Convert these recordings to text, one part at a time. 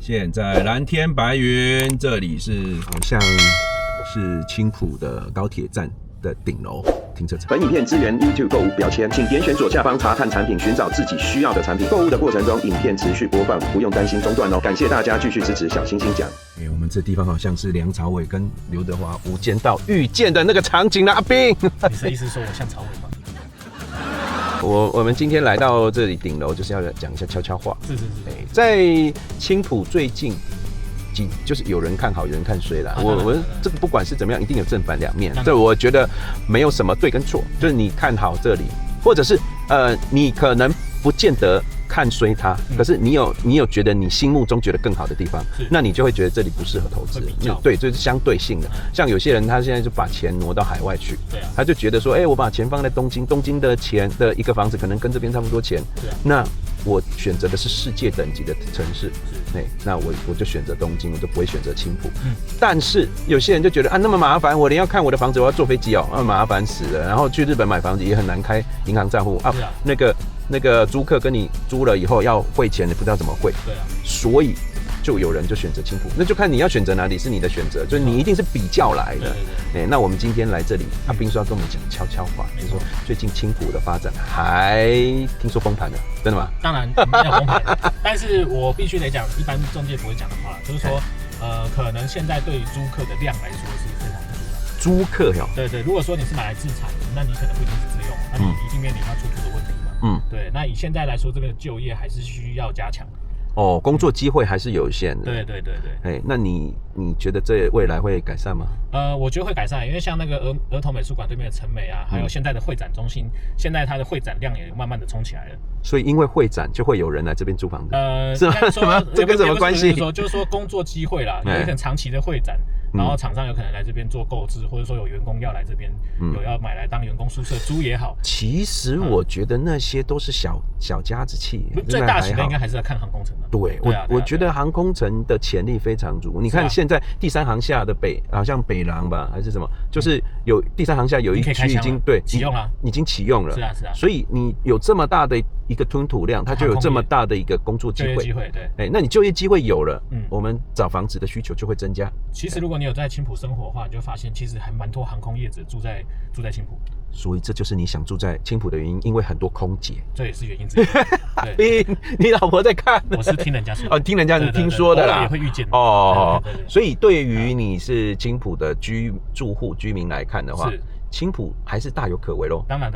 现在蓝天白云，这里是好像是青埔的高铁站的顶楼停车场。本影片支援 YouTube 购物标签，请点选左下方查看产品，寻找自己需要的产品。购物的过程中，影片持续播放，不用担心中断哦。感谢大家继续支持小星星奖。我们这地方好像是梁朝伟跟刘德华无间道遇见的那个场景了，阿兵。你的意思说我像朝伟吗？我们今天来到这里顶楼，就是要讲一下悄悄话。是。在青埔最近，就是有人看好，有人看衰啦。我这个不管是怎么样，一定有正反两面。对，我觉得没有什么对跟错，就是你看好这里，或者是你可能不见得看衰它，可是你有觉得你心目中觉得更好的地方，那你就会觉得这里不适合投资。对，这是相对性的。像有些人他现在就把钱挪到海外去，他就觉得说，我把钱放在东京的钱的一个房子可能跟这边差不多钱，那我选择的是世界等级的城市，那我就选择东京，我就不会选择青埔。但是有些人就觉得那么麻烦，我连要看我的房子，我要坐飞机麻烦死了。然后去日本买房子也很难开银行账户那个租客跟你租了以后要汇钱，你不知道怎么汇，所以就有人就选择青埔，那就看你要选择哪里是你的选择，就是你一定是比较来的。那我们今天来这里，阿兵说要跟我们讲悄悄话，就是说最近青埔的发展还听说崩盘了，真的吗？当然没有崩盘，但是我必须得讲，一般中介不会讲的话，就是说可能现在对于租客的量来说是非常多的。租客对，如果说你是买来自产的，那你可能不一定是自用，那你一定面临到出租的问题嘛。对，那以现在来说，这个就业还是需要加强。工作机会还是有限的。对。那你觉得这未来会改善吗？我觉得会改善，因为像那个儿童美术馆对面的成美啊，还有现在的会展中心，现在它的会展量也慢慢的冲起来了。所以因为会展就会有人来这边租房子。是吗？这跟什么关系？就是说工作机会啦，有一个长期的会展，然后厂商有可能来这边做购置，或者说有员工要来这边，有要买来当员工宿舍租也好。其实我觉得那些都是小家子气，最大型的应该还是要看航空城的。对，我觉得航空城的潜力非常足。你看现在第三航厦的好像北廊吧，还是什么，就是有第三航厦有一区已经启用了，已经启用了。是啊。所以你有这么大的一个吞吐量，它就有这么大的一个工作机会。对，那你就业机会有了，我们找房子的需求就会增加。其实如果你有在青埔生活的话，你就发现其实还蛮多航空业者住在青埔。所以这就是你想住在青埔的原因，因为很多空姐，这也是原因之一。你老婆在看？我是听人家说。听人家听说的啦，也会遇见。所以对于你是青埔的居民来看的话，青埔还是大有可为咯。当然，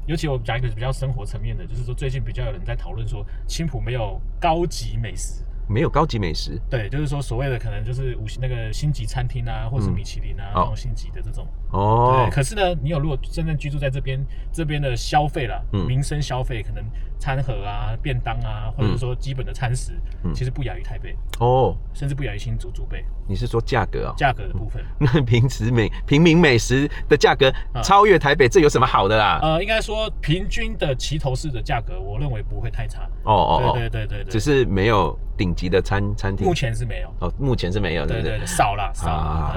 尤其我讲一个比较生活层面的，就是说最近比较有人在讨论说，青埔没有高级美食。没有高级美食，对，就是说所谓的可能就是那个星级餐厅啊，或是米其林啊，那种星级的这种。对，可是呢，你有如果真正居住在这边的消费啦，民生消费，可能餐盒啊、便当啊，或者说基本的餐食，其实不亚于台北甚至不亚于新竹竹北。你是说价格价格的部分，那平民美食的价格超越台北，这有什么好的啦？应该说平均的齐头式的价格，我认为不会太差。对，只是没有顶级的餐厅，目前是没有。目前是没有，对，少了。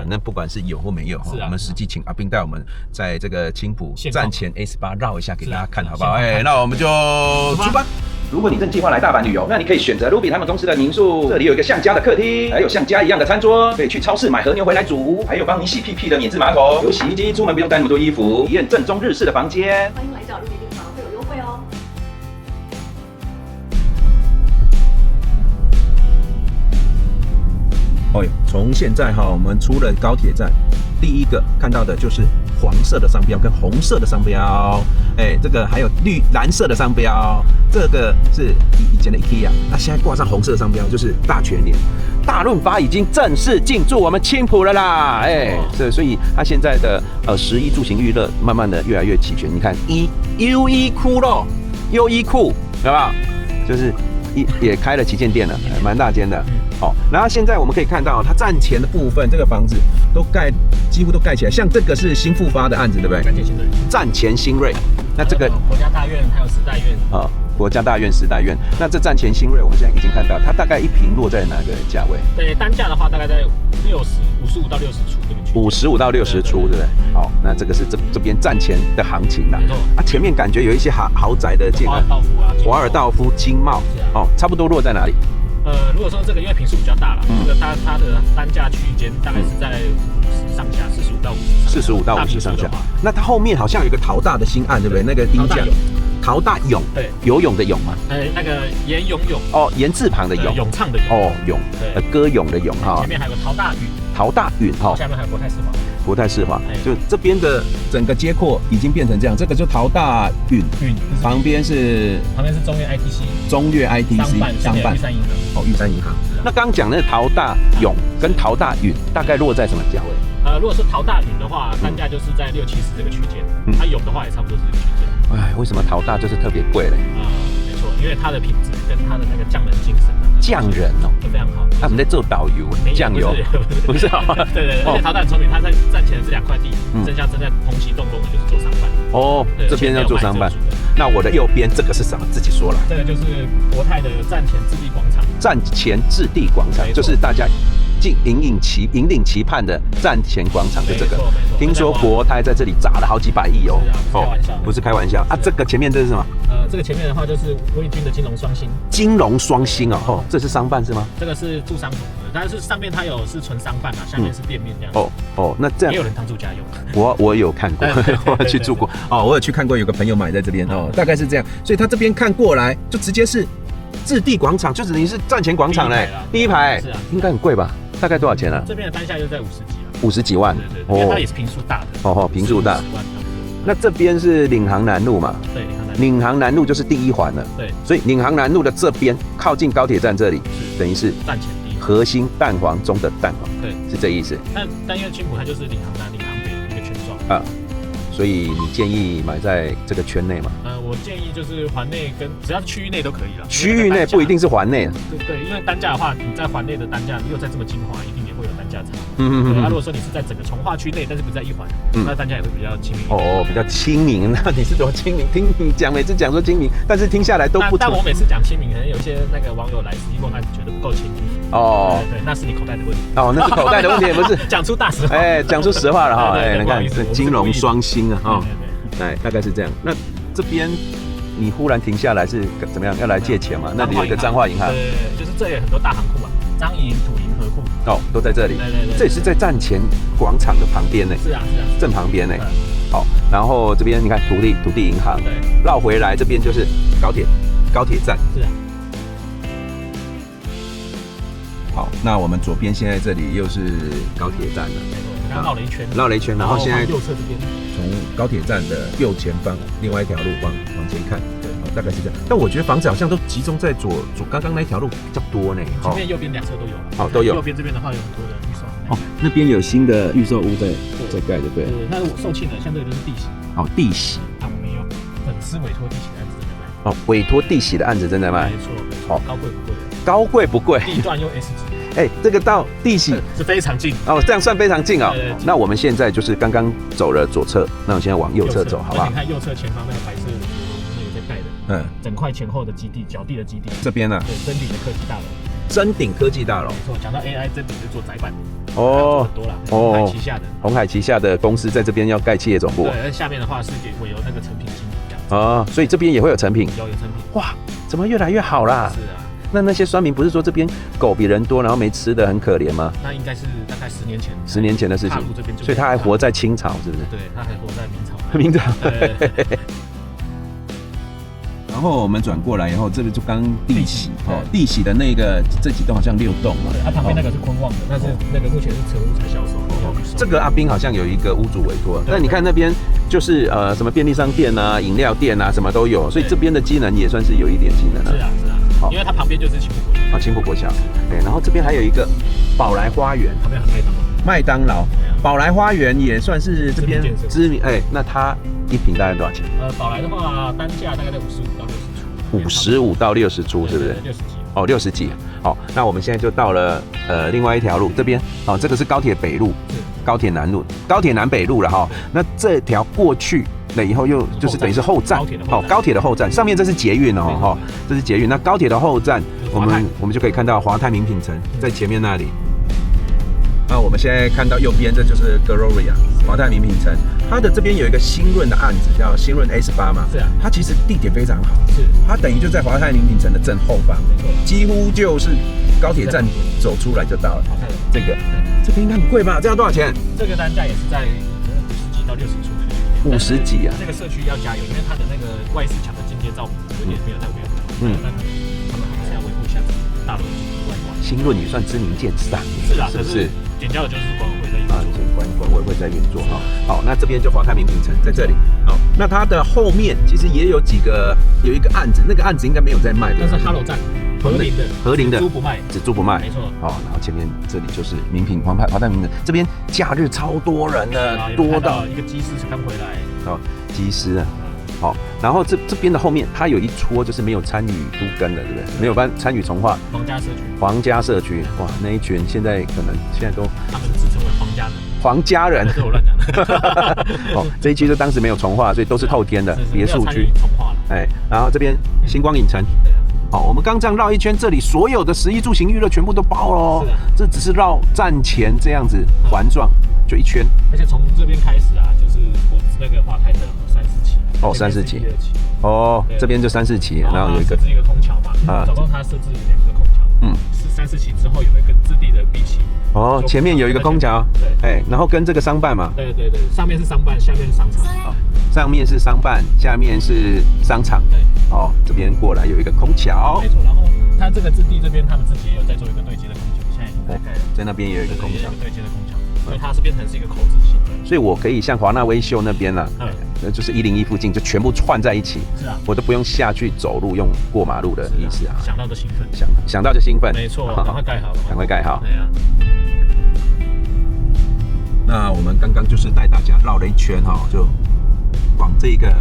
那不管是有或没有，我们实际请阿兵带我们在这个青埔站前 A18绕一下给大家看，好不好？那我们就出发。如果你正计划来大阪旅游，那你可以选择 Ruby 他们公司的民宿，这里有一个像家的客厅，还有像家一样的餐桌，可以去超市买和牛回来煮，还有帮你洗屁屁的免治马桶，有洗衣机，出门不用带那么多衣服，体验正宗日式的房间。欢迎来找 Ruby 订房，会有优惠哦。从现在我们出了高铁站，第一个看到的就是黄色的商标跟红色的商标，这个还有蓝色的商标，这个是以前的 IKEA， 那现在挂上红色的商标就是大全联。大润发已经正式进驻我们青埔了啦，所以它现在的食衣住行娱乐慢慢的越来越齐全。你看优衣库咯，优衣库有没有？就是也开了旗舰店了，蛮大间的。然后现在我们可以看到，它站前的部分，这个房子几乎都盖起来。像这个是新复发的案子，对不对？站前新锐，那这个国家大院还有时代院国家大院、时代院。那这站前新锐，我们现在已经看到，它大概一坪落在哪个价位？对，单价的话大概在55到60出这边，55到60出，对不对？好，那这个是这边站前的行情啦。前面感觉有一些豪宅的建案，华尔道夫、金茂，差不多落在哪里？如果说这个因为坪数比较大了，这个它的单价区间大概是在50上下，45到50。45到50上下。那它后面好像有一个陶大的新案，对不对？那个丁架。陶大泳，对，游泳的泳吗？那个言咏咏哦，言字旁的咏，咏唱的咏哦，咏，歌咏的咏哈。前面还有个陶大允，陶大允哈，下面还有国泰世华，国泰世华，就这边的整个街廓已经变成这样，这个就陶大允，旁边是中粤 ITC， 中粤 ITC， 商办，玉山银行，哦，玉山银行。那刚讲的陶大咏跟陶大允大概落在什么价位？如果是陶大允的话，单价就是在60-70这个区间，它咏的话也差不多是这个区间。哎，为什么陶大就是特别贵嘞？没错，因为它的品质跟它的那个匠人精神匠人哦，就非常好。他们在做导游，酱油不是？对，而且陶大很聪明，他在站前的这2块地，剩下正在同期动工的就是做商办。哦，这边要做商办。那我的右边这个是什么？自己说了。这个就是国泰的站前置地广场。站前置地广场就是大家引领期盼的站前广场，就这个。听说国泰在这里砸了好几百亿哦。不是开玩笑啊！这个前面这是什么？这个前面的话就是威君的金融双星。金融双星哦，这是商办是吗？这个是住商服，但是上面它是纯商办啊，下面是店面这样。哦，那这样也有人当住家用。我有看过，我去住过哦，我有去看过，有个朋友买在这边哦，大概是这样，所以他这边看过来就直接是置地广场，就等于是站前广场嘞，第一排，是啊，应该很贵吧？大概多少钱啊？这边的单价就在50几了，50几万，对，因为它也是坪数大的，坪数大。那这边是领航南路嘛？对，领航南路就是第1环了。对，所以领航南路的这边靠近高铁站这里，等于是站前第1核心蛋黄中的蛋黄，对，是这意思。但因为青埔它就是领航南、领航北一个圈状啊，所以你建议买在这个圈内吗？我建议就是环内跟只要区域内都可以了。区域内不一定是环内。对，因为单价的话，你在环内的单价又在这么精华，一定也会有单价差。如果说你是在整个从化区内，但是不在1环，那单价也会比较亲民。比较亲民。那你是多亲民？听你讲每次讲说亲民，但是听下来都不。但我每次讲亲民，可能有一些那个网友来实际问案觉得不够亲民。对，那是你口袋的问题。那是口袋的问题，不是讲出大实话。讲出实话了哈。你看是金融双星啊。大概是这样。那这边你忽然停下来是怎么样？要来借钱嘛？那里有一个彰化银行，对，就是这里有很多大行库嘛，彰银、土银、和库都在这里。对，这也是在站前广场的旁边呢。是啊，正旁边呢。好，然后这边你看土地银行，对，绕回来这边就是高铁站。是啊。好，那我们左边现在这里又是高铁站了。刚绕了一圈，然后现在右侧这边，从高铁站的右前方另外一条路往前看，对，大概是这样。但我觉得房子好像都集中在左刚刚那一条路比较多呢。前面右边2侧都有了，都有。右边这边的话有很多的预售。那边有新的预售屋在盖，对不对？那我售罄的，像这个就是地洗。地洗。我们有粉丝委托地洗的案子正在卖。委托地洗的案子正在卖。没错。高贵不贵的。高贵不贵。地段又 S 级。这个到地洗是非常近这样算非常近哦。那我们现在就是刚刚走了左侧，那我现在往右侧走，好不好？你看右侧前方那个白色的那个在盖的，整块前后的基地，脚地的基地。这边呢？对，臻鼎的科技大楼。臻鼎科技大楼。没错，讲到 AI， 臻鼎是做载板的。很多了。鸿海旗下的。鸿海旗下的公司在这边要盖企业总部。对，下面的话是会有那个成品经理这样。所以这边也会有成品。有成品。哇，怎么越来越好啦？是啊。那些酸民不是说这边狗比人多，然后没吃的很可怜吗？那应该是大概10年前，10年前的事情。所以他还活在清朝，是不是？对，他还活在明朝。明朝。然后我们转过来以后，这边就刚地洗地洗的这几栋好像6栋嘛。对，旁边那个是坤旺的，但是那个目前是成屋才销售。这个阿斌好像有一个屋主委托，那你看那边就是什么便利商店啊、饮料店啊，什么都有，所以这边的机能也算是有一点机能了。是啊。因为它旁边就是青埔国小青埔国小。对，然后这边还有一个宝来花园，旁边有麦当劳。宝来花园也算是这边知名。那它1坪大概多少钱？宝来的话，单价大概在55到60出，是不是？60几。60几。好，那我们现在就到了另外一条路这边。这个是高铁北路、高铁南路、高铁南北路了哈。那这条过去了以后，又就是等于是后站。高铁的后站，上面这是捷运哦，这是捷运。那高铁的后站，我们就可以看到华泰名品城在前面那里。那我们现在看到右边，这就是 Gloria 华泰名品城。它的这边有一个新润的案子，叫新润 S8嘛。是啊。它其实地点非常好。是。它等于就在华泰名品城的正后方，没错，几乎就是高铁站走出来就到了。这个应该很贵吧？这要多少钱？这个单价也是在50几到60出的。50几啊！这个社区要加油，因为它的那个外饰墙的间接照明有点没有在维护。那他们还是要维护一下大楼的外观。新润也算知名建商，是啊，是不是？点交的就是管委会在运作，管委会在运作哈。好，那这边就华泰名品城在这里。好，那它的后面其实也有一个案子，那个案子应该没有在卖的。那是哈罗站。和林的，只租不卖，没错。哦，然后前面这里就是名品华泰名品，这边假日超多人的，多到一个机师刚回来。哦，机师啊，好，然后这边的后面，它有一撮就是没有参与都更的，对不对？没有参与重划。皇家社区，哇，那一群现在都他们自称为皇家人，这我乱讲的。哦，这一区就当时没有重划，所以都是透天的别墅区。哎，然后这边星光影城。好，我们刚这样绕一圈，这里所有的食衣住行娱乐全部都包喽。这只是绕站前这样子环状，就一圈。而且从这边开始啊，就是那个华泰的34期。哦，34期。哦，这边就34期，然后有一个设置一个空桥嘛。总共它设置2个空桥。是34期之后有一个质地的 B 期。哦，前面有一个空桥。对。哎，然后跟这个商办嘛。对，上面是商办，下面是商场。上面是商办，下面是商场。对。哦，这边过来有一个空桥。没错，然后它这个质地这边他们自己也有在做一个对接的空桥，现在已经在盖了。在那边也有一个空桥。对接的空桥，所以它是变成是一个口字形。所以我可以像华纳威秀那边呢，就是101附近就全部串在一起。是啊。我都不用下去走路，用过马路的意思啊。想到就兴奋。想到就兴奋。没错，赶快盖好。赶快盖好。对啊。那我们刚刚就是带大家绕了一圈哈，就往这个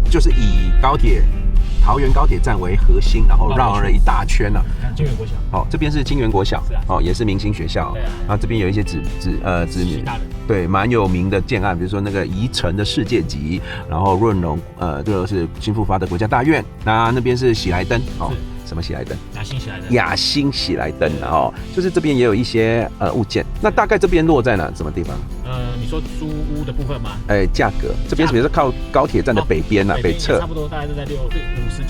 就是以桃园高铁站为核心，然后绕了一大圈了。金源国小。哦，这边是金源国小，哦，也是明星学校。然后这边有一些子女，对，蛮有名的建案，比如说那个宜城的世界级，然后润隆，这个是新复发的国家大院。那边是喜来登，哦。什么喜来登？雅欣喜来登，然后就是这边也有一些物件。那大概这边落在哪？什么地方？你说租屋的部分吗？价格这边是比如说靠高铁站的北边啊，北侧，差不多大概是在50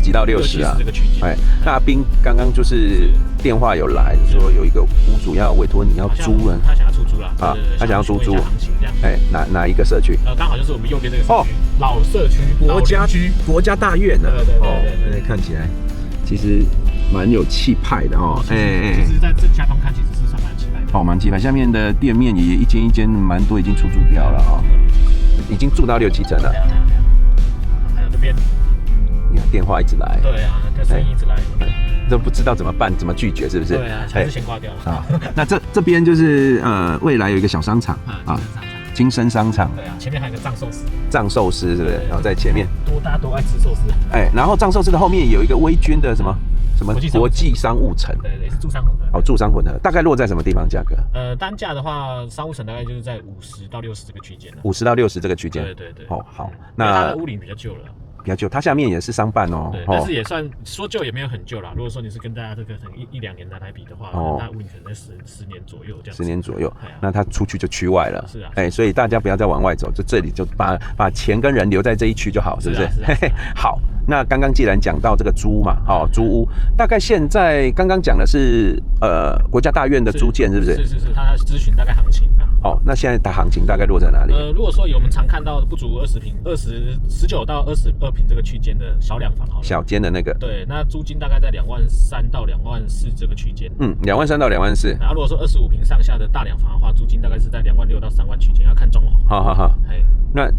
几到60啊，这个区间。那阿斌刚刚就是电话有来说有一个屋主要委托你要租了，他想要出租了啊，他想要出租，行情这样。哪一个社区？刚好就是我们右边这个社区，老社区，国家大院呢？对，看起来其实蛮有气派的哦。其实在正下方看，其实是算蛮气派的。哦，蛮气派。下面的店面也一间一间蛮多，已经出租掉了哦，已经住到6、7层了。还有这边，你看电话一直来。对啊，这生意一直来，都不知道怎么办，怎么拒绝，是不是？对啊，还是先挂掉了啊。那这边就是未来有一个小商场啊。金生商场，对啊，前面还有个藏寿司，是不是？然后在前面，大家都爱吃寿司。然后藏寿司的后面有一个微君的什么国际商务城，对，是住商混合。哦，住商混合，大概落在什么地方价格？单价的话，商务城大概就是在50到60这个区间了。50到60这个区间。对。哦，好，那它的屋龄比较旧了。比较旧，它下面也是商办哦。对，但是也算说旧也没有很旧啦。如果说你是跟大家这个1-2年来比的话，那屋龄可能在10年左右这样。10年左右，那它出去就区外了。是啊。所以大家不要再往外走，就这里就把钱跟人留在这一区就好，是不是？好，那刚刚既然讲到这个租嘛，租屋，大概现在刚刚讲的是国家大院的租件，是不是？是，他咨询大概行情。哦，那现在的行情大概落在哪里？如果说有我们常看到不足20平，19到22平这个区间的小两房，小间的那个，对，那租金大概在23000到24000这个区间。23000到24000。那如果说25平上下的大两房的话，租金大概是在26000到3万区间，要看装潢。好。那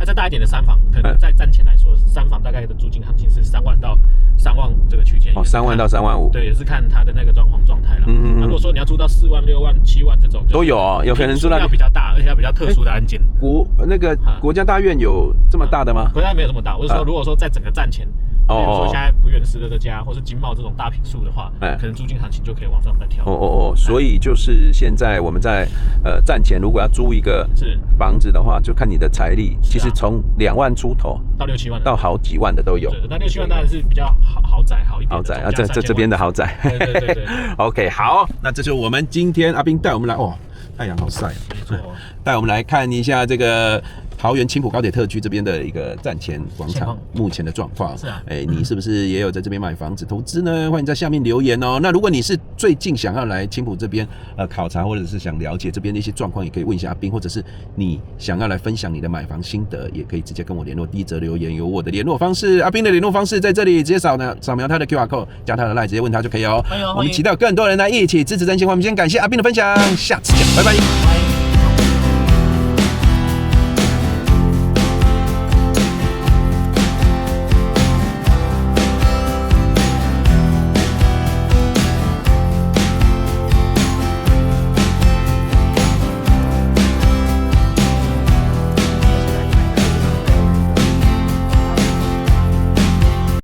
再大一点的3房，可能在站前来说，3房大概的租金行情是3万到3万5这个区间。3万到3万5。对，也是看它的那个装潢状态了。那如果说你要租到4万、6万、7万这种，都有哦，有可能租到比较大，而且要比较特殊的案件。国家大院有这么大的吗？国家没有这么大，我是说，如果说在整个站前比如说现在不远石的家，或是金茂这种大坪数的话，可能租金行情就可以往上再跳。所以就是现在我们在站前如果要租一个房子的话，就看你的财力，其实从2万出头到6、7万，到好几万的都有。那6、7万当然是比较豪宅好一点。豪宅啊，这边的豪宅。对。OK， 好，那这就是我们今天阿彬带我们来，太阳好晒，没错，带我们来看一下这个桃园青埔高铁特区这边的一个站前广场目前的状况。是啊，你是不是也有在这边买房子投资呢？欢迎在下面留言哦。那如果你是最近想要来青埔这边考察，或者是想了解这边的一些状况，也可以问一下阿彬，或者是你想要来分享你的买房心得，也可以直接跟我联络。第一则留言有我的联络方式，阿彬的联络方式在这里，直接扫描他的 QR code， 加他的 LINE， 直接问他就可以哦。我们期待有更多人来一起支持真心话。我们先感谢阿彬的分享，下次见，拜拜。